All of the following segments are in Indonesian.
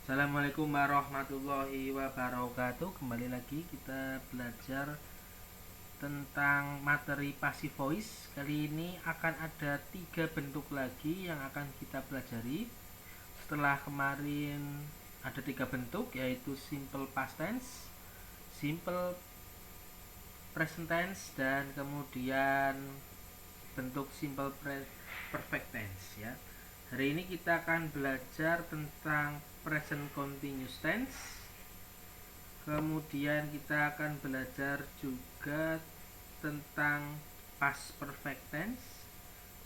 Assalamualaikum warahmatullahi wabarakatuh. Kembali lagi kita belajar tentang materi passive voice. Kali ini akan ada 3 bentuk lagi yang akan kita pelajari. Setelah kemarin ada 3 bentuk, yaitu simple past tense, simple present tense, dan kemudian bentuk simple perfect tense ya. Hari ini kita akan belajar tentang present continuous tense. Kemudian kita akan belajar juga tentang past perfect tense.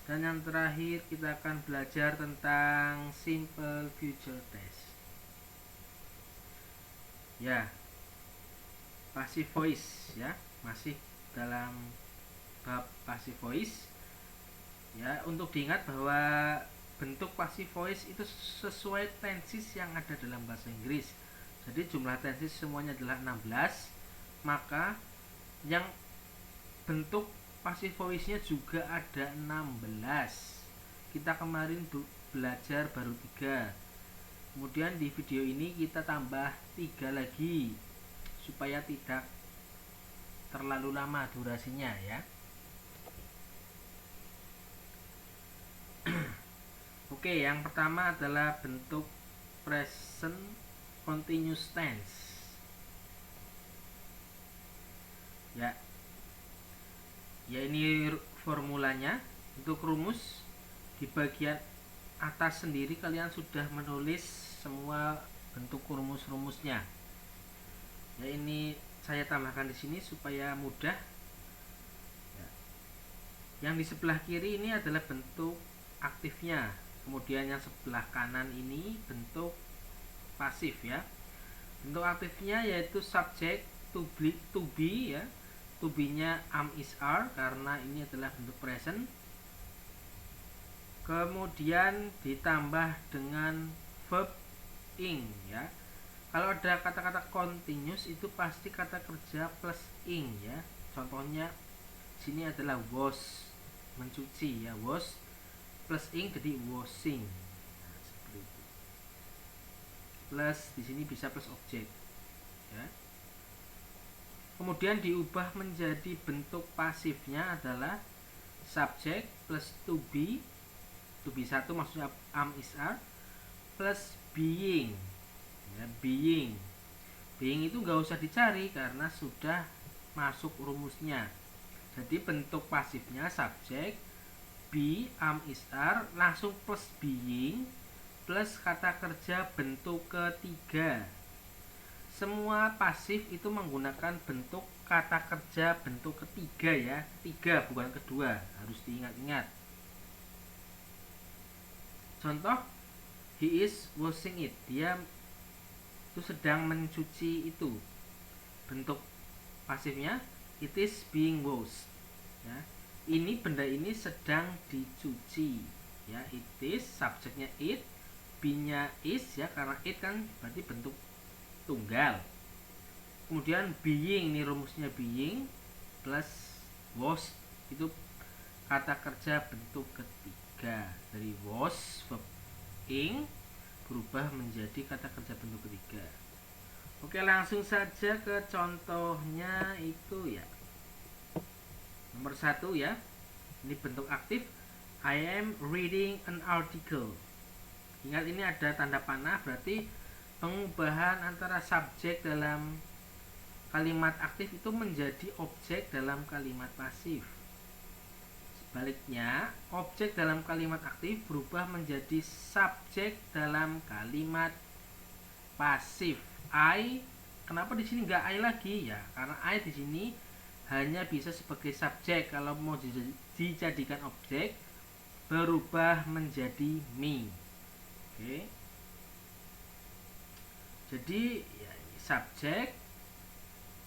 Dan yang terakhir kita akan belajar tentang simple future tense. Ya, passive voice ya, masih dalam bab passive voice. Ya, untuk diingat bahwa bentuk passive voice itu sesuai tenses yang ada dalam bahasa Inggris. Jadi jumlah tenses semuanya adalah 16. Maka yang bentuk passive voice-nya juga ada 16. Kita kemarin belajar baru 3. Kemudian di video ini kita tambah 3 lagi supaya tidak terlalu lama durasinya ya. Oke, yang pertama adalah bentuk present continuous tense. Ya. Ya, ini formulanya. Untuk rumus di bagian atas sendiri kalian sudah menulis semua bentuk rumus-rumusnya. Ya, ini saya tambahkan di sini supaya mudah. Ya. Yang di sebelah kiri ini adalah bentuk aktifnya. Kemudian yang sebelah kanan ini bentuk pasif ya. Bentuk aktifnya yaitu subject to be ya. To be-nya am is are karena ini adalah bentuk present. Kemudian ditambah dengan verb ing ya. Kalau ada kata-kata continuous itu pasti kata kerja plus ing ya. Contohnya sini adalah wash, mencuci ya, wash plus ing jadi washing. Nah, seperti itu. Plus di sini bisa plus objek ya. Kemudian diubah menjadi bentuk pasifnya adalah subject plus to be satu maksudnya am is are plus being ya, being itu nggak usah dicari karena sudah masuk rumusnya. Jadi bentuk pasifnya subject be am is are langsung plus being plus kata kerja bentuk ketiga. Semua pasif itu menggunakan bentuk kata kerja bentuk ketiga ya, 3 bukan kedua, harus diingat-ingat. Contoh, he is washing it, dia itu sedang mencuci itu. Bentuk pasifnya it is being washed ya. Ini benda ini sedang dicuci ya, it is, subjeknya it, be-nya is ya, karena it kan berarti bentuk tunggal. Kemudian being, ini rumusnya being plus was itu kata kerja bentuk ketiga. Dari was verb ing berubah menjadi kata kerja bentuk ketiga. Oke, langsung saja ke contohnya itu ya. Nomor 1 ya. Ini bentuk aktif. I am reading an article. Ingat ini ada tanda panah, berarti pengubahan antara subjek dalam kalimat aktif itu menjadi objek dalam kalimat pasif. Sebaliknya, objek dalam kalimat aktif berubah menjadi subjek dalam kalimat pasif. I, kenapa di sini nggak I lagi ya? Karena I di sini hanya bisa sebagai subjek. Kalau mau dijadikan objek, berubah menjadi me. Oke. Jadi ya, subjek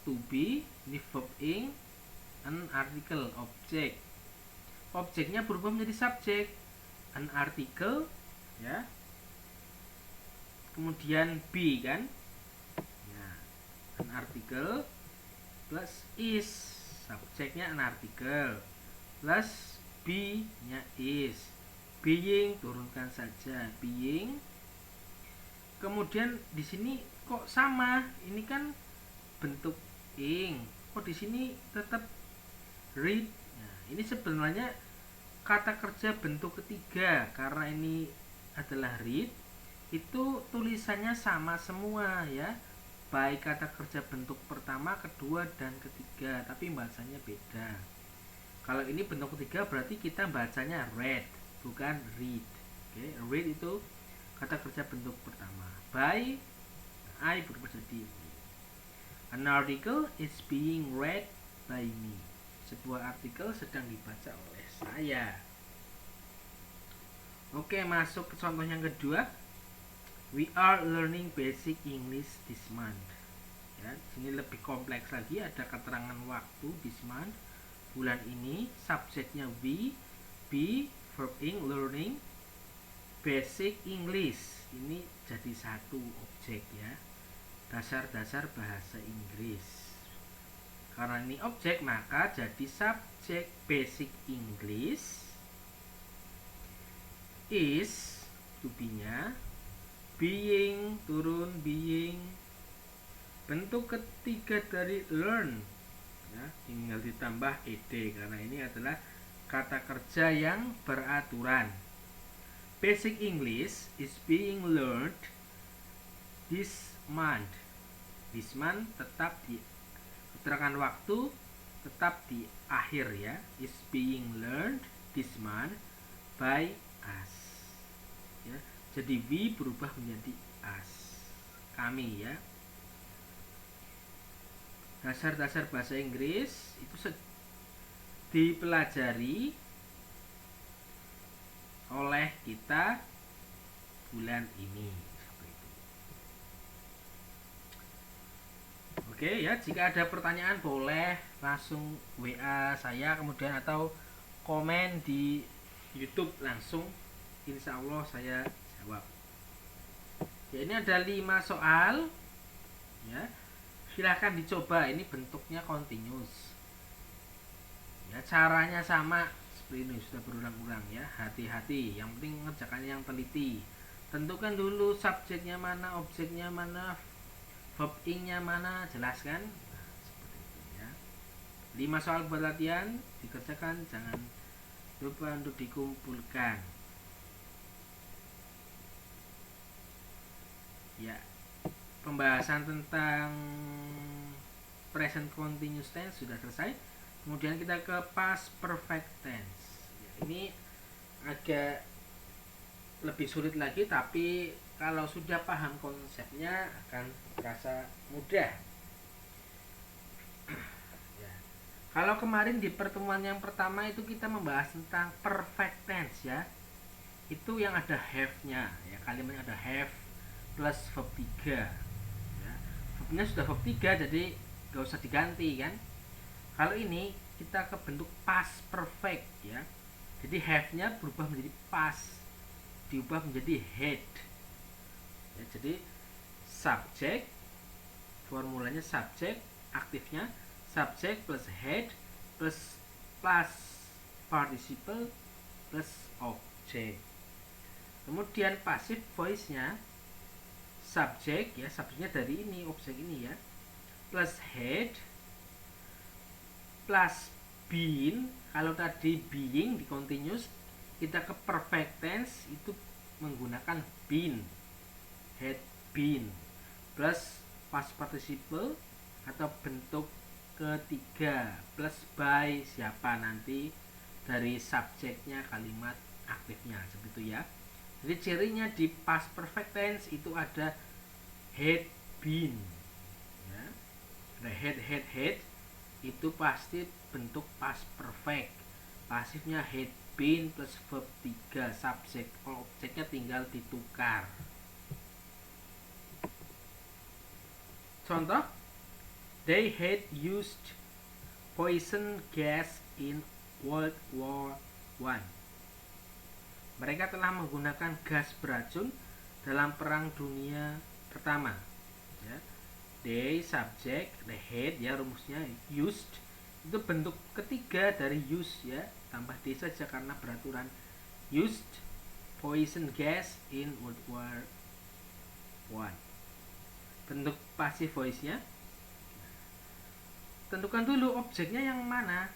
to be, ini verb ing, an article, objek. Objeknya berubah menjadi subjek, an article ya. Kemudian be kan? Ya, an article plus is, subjeknya an article plus be-nya is. Being turunkan saja, being Kemudian di sini kok sama? Ini kan bentuk ing. Kok di sini tetap read? Nah, ini sebenarnya kata kerja bentuk ketiga, karena ini adalah read, itu tulisannya sama semua ya. Baik kata kerja bentuk pertama, kedua, dan ketiga, tapi bacanya beda. Kalau ini bentuk ketiga berarti kita bacanya read, bukan read. Oke, read itu kata kerja bentuk pertama. By, I berubah jadi me. An article is being read by me. Sebuah artikel sedang dibaca oleh saya. Oke, masuk ke contoh yang kedua. We are learning basic English this month. Ya, sini lebih kompleks lagi, ada keterangan waktu this month, bulan ini, subjeknya we, be, verb ing, learning, basic English. Ini jadi satu objek ya. Dasar-dasar bahasa Inggris. Karena ini objek maka jadi subjek. Basic English is to be-nya, being turun being. Bentuk ketiga dari learn ya, tinggal ditambah ed karena ini adalah kata kerja yang beraturan. Basic English is being learned this month. This month tetap di keterangan waktu, tetap di akhir ya. Is being learned this month by us ya. Jadi we berubah menjadi us, kami ya. Dasar-dasar bahasa Inggris itu dipelajari oleh kita bulan ini. Oke ya, jika ada pertanyaan boleh langsung WA saya kemudian atau komen di YouTube langsung, insya Allah saya jawab. Ya, ini ada 5 soal ya, silahkan dicoba. Ini bentuknya continuous ya, caranya sama seperti ini, sudah berulang-ulang ya. Hati-hati, yang penting ngerjakannya yang teliti. Tentukan dulu subjeknya mana, objeknya mana, verb ing-nya mana, jelaskan. Nah, seperti itu ya. 5 soal buat latihan, dikerjakan, jangan lupa untuk dikumpulkan ya. Pembahasan tentang present continuous tense sudah selesai. Kemudian kita ke past perfect tense ya, ini agak lebih sulit lagi, tapi kalau sudah paham konsepnya akan terasa mudah ya. Kalau kemarin di pertemuan yang pertama itu kita membahas tentang perfect tense ya, itu yang ada have-nya ya, kalimatnya ada have plus verb 3 ya. Verbnya sudah verb 3 jadi gak usah diganti kan. Kalau ini kita ke bentuk past perfect ya, jadi have-nya berubah menjadi past, diubah menjadi had ya. Jadi subjek, formulanya subjek, aktifnya subjek plus had plus participle plus object. Kemudian passive voice-nya subjek ya, subjeknya dari ini, objek ini ya, plus had plus been. Kalau tadi being di continuous, kita ke perfect tense itu menggunakan been, had been, plus past participle atau bentuk ketiga plus by, siapa nanti dari subjeknya, kalimat aktifnya, seperti itu ya. Jadi cirinya di past perfect tense itu ada had been ya. Ada had itu pasti bentuk past perfect. Pasifnya had been plus verb 3, subjek, objeknya tinggal ditukar. Contoh, they had used poison gas in World War I. Mereka telah menggunakan gas beracun dalam Perang Dunia Pertama ya. They subject, the had ya, rumusnya used itu bentuk ketiga dari use ya, tambah d saja karena beraturan. Used poison gas in World War one. Bentuk passive voice-nya, tentukan dulu objeknya yang mana.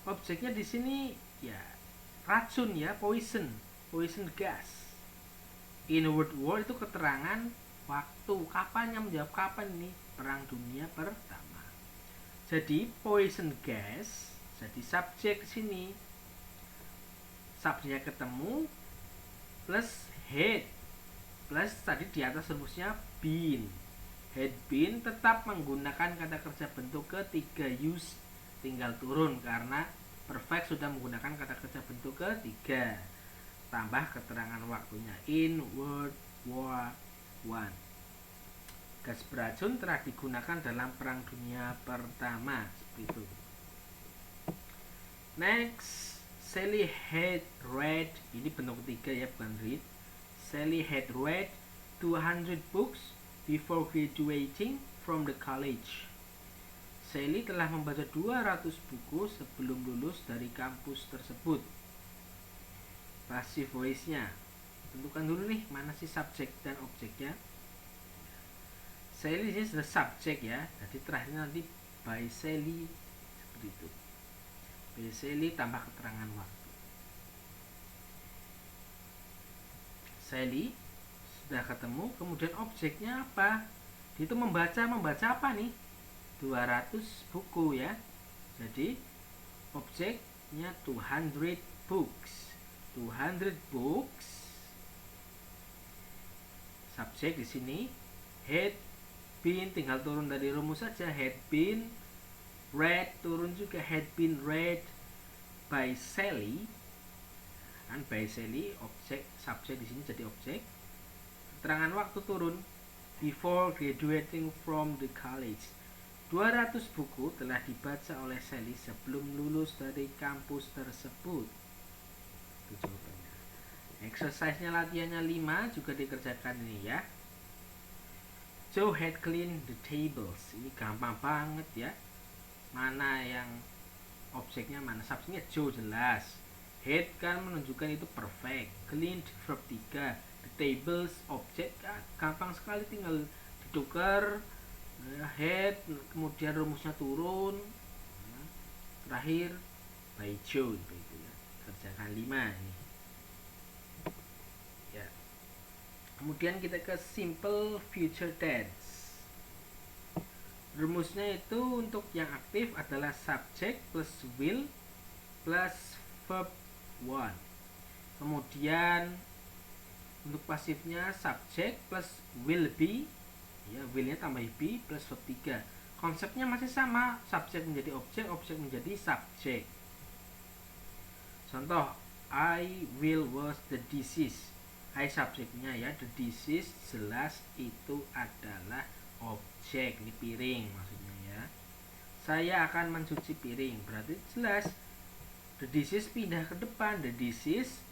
Objeknya di sini ya racun ya, poison gas. In World War itu keterangan waktu, kapan, yang menjawab kapan ini, Perang Dunia Pertama. Jadi poison gas jadi subjek di sini. Subjeknya ketemu plus head plus tadi di atas rumusnya been. Had been tetap menggunakan kata kerja bentuk ketiga use, tinggal turun karena perfect sudah menggunakan kata kerja bentuk ketiga. Tambah keterangan waktunya in World War I. Gas beracun telah digunakan dalam Perang Dunia Pertama, seperti itu. Next, Sally had read, ini bentuk ketiga ya, bukan read. Sally had read 200 books before graduating from the college. Sally telah membaca 200 buku sebelum lulus dari kampus tersebut. Passive voice-nya, tentukan dulu nih mana sih subjek dan objeknya. Sally ini sudah subjek ya, jadi terakhirnya nanti by Sally, seperti itu. By Sally tambah keterangan waktu. Sally sudah ketemu, kemudian objeknya apa? Dia itu membaca apa nih? 200 buku ya. Jadi objeknya 200 books. 200 books. Subjek di sini had been, tinggal turun dari rumus saja, had been read, turun juga had been read by Sally. Dan by Sally objek, subjek di sini jadi objek. Keterangan waktu turun before graduating from the college. 200 buku telah dibaca oleh Sally sebelum lulus dari kampus tersebut. Itu jawabannya. Exercise-nya, latihannya 5 juga dikerjakan ini ya. Joe had cleaned the tables. Ini gampang banget ya. Mana yang objeknya, mana subjeknya? Joe jelas. Had kan menunjukkan itu perfect. Cleaned verb 3. The tables objek gampang sekali, tinggal ditukar. Head, kemudian rumusnya turun. Terakhir by Joe, begitu ya. Kerjakan 5 ini. Ya. Kemudian kita ke simple future tense. Rumusnya itu untuk yang aktif adalah subject plus will plus verb 1. Kemudian untuk pasifnya subject plus will be, ya, will-nya tambah be plus verb 3. Konsepnya masih sama, subjek menjadi objek, objek menjadi subjek. Contoh, I will wash the dishes. I subjeknya ya, the dishes jelas itu adalah objek, ini piring maksudnya ya. Saya akan mencuci piring, berarti jelas the dishes pindah ke depan, the dishes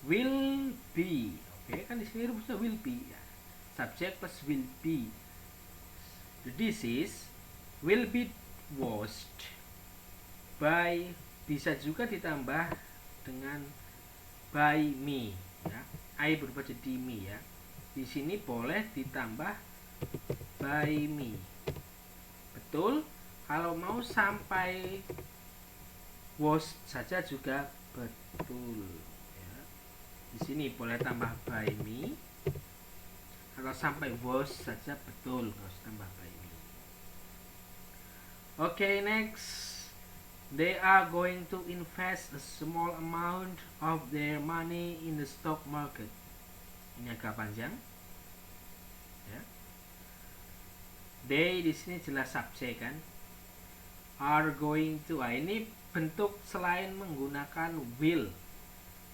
will be. Oke, kan di sini rumusnya will be ya. Subject plus will be. The dishes will be washed by, bisa juga ditambah dengan by me ya. I berubah jadi me ya. Di sini boleh ditambah by me. Betul. Kalau mau sampai washed saja juga betul ya. Di sini boleh tambah by me. Kalau sampai washed saja betul, harus tambah by me. Okay, next. They are going to invest a small amount of their money in the stock market. Ini agak panjang. Ya. They di sini jelas subjek kan. Are going to. Ini bentuk selain menggunakan will,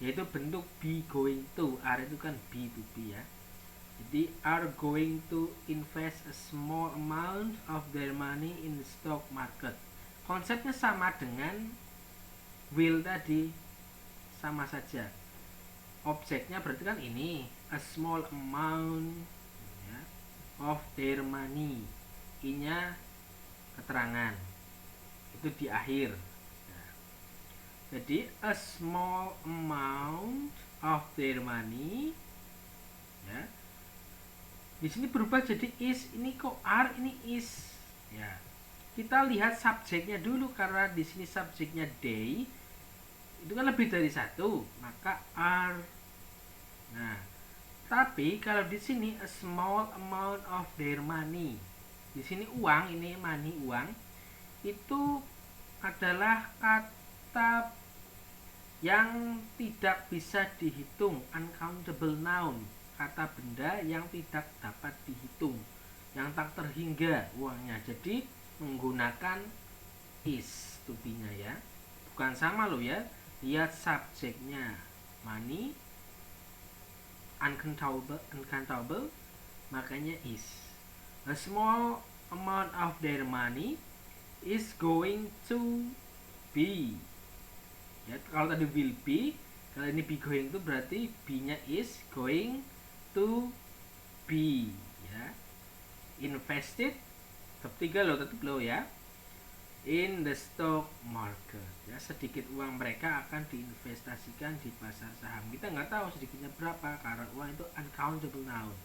yaitu bentuk be going to. Are itu kan be to be ya. Jadi are going to invest a small amount of their money in the stock market. Konsepnya sama dengan will tadi, sama saja. Objeknya berarti kan ini a small amount ya, of their money. I-nya keterangan itu di akhir. Nah, jadi a small amount of their money Di sini berubah jadi is, ini kok are, ini is. Ya. Kita lihat subjeknya dulu, karena di sini subjeknya they itu kan lebih dari satu, maka are. Nah, tapi kalau di sini a small amount of their money. Di sini uang, ini money, uang. Itu adalah kata yang tidak bisa dihitung, uncountable noun, kata benda yang tidak dapat dihitung, yang tak terhingga uangnya. Jadi menggunakan is to be-nya ya. Bukan sama loh ya. Lihat subjeknya money, uncountable, makanya is. A small amount of their money is going to be. Ya, kalau tadi will be, kalau ini be going to berarti be-nya is going to be ya. Invested, tetap 3 loh, tetap loh ya. In the stock market ya, sedikit uang mereka akan diinvestasikan di pasar saham. Kita nggak tahu sedikitnya berapa karena uang itu uncountable noun.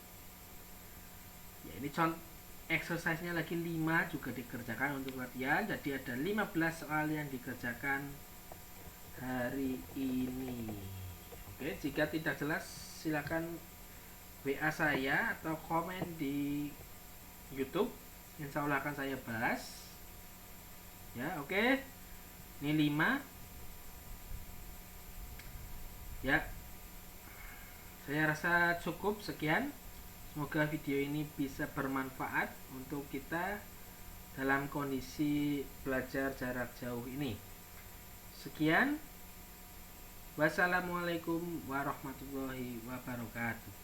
Ya, ini contoh exercise-nya lagi 5 juga dikerjakan untuk latihan. Jadi ada 15 soal yang dikerjakan hari ini. Oke, jika tidak jelas silakan WA saya atau komen di YouTube. Insya Allah akan saya bahas. Ya, oke. Ini 5. Ya. Saya rasa cukup sekian. Semoga video ini bisa bermanfaat untuk kita dalam kondisi belajar jarak jauh ini. Sekian. Wassalamualaikum warahmatullahi wabarakatuh.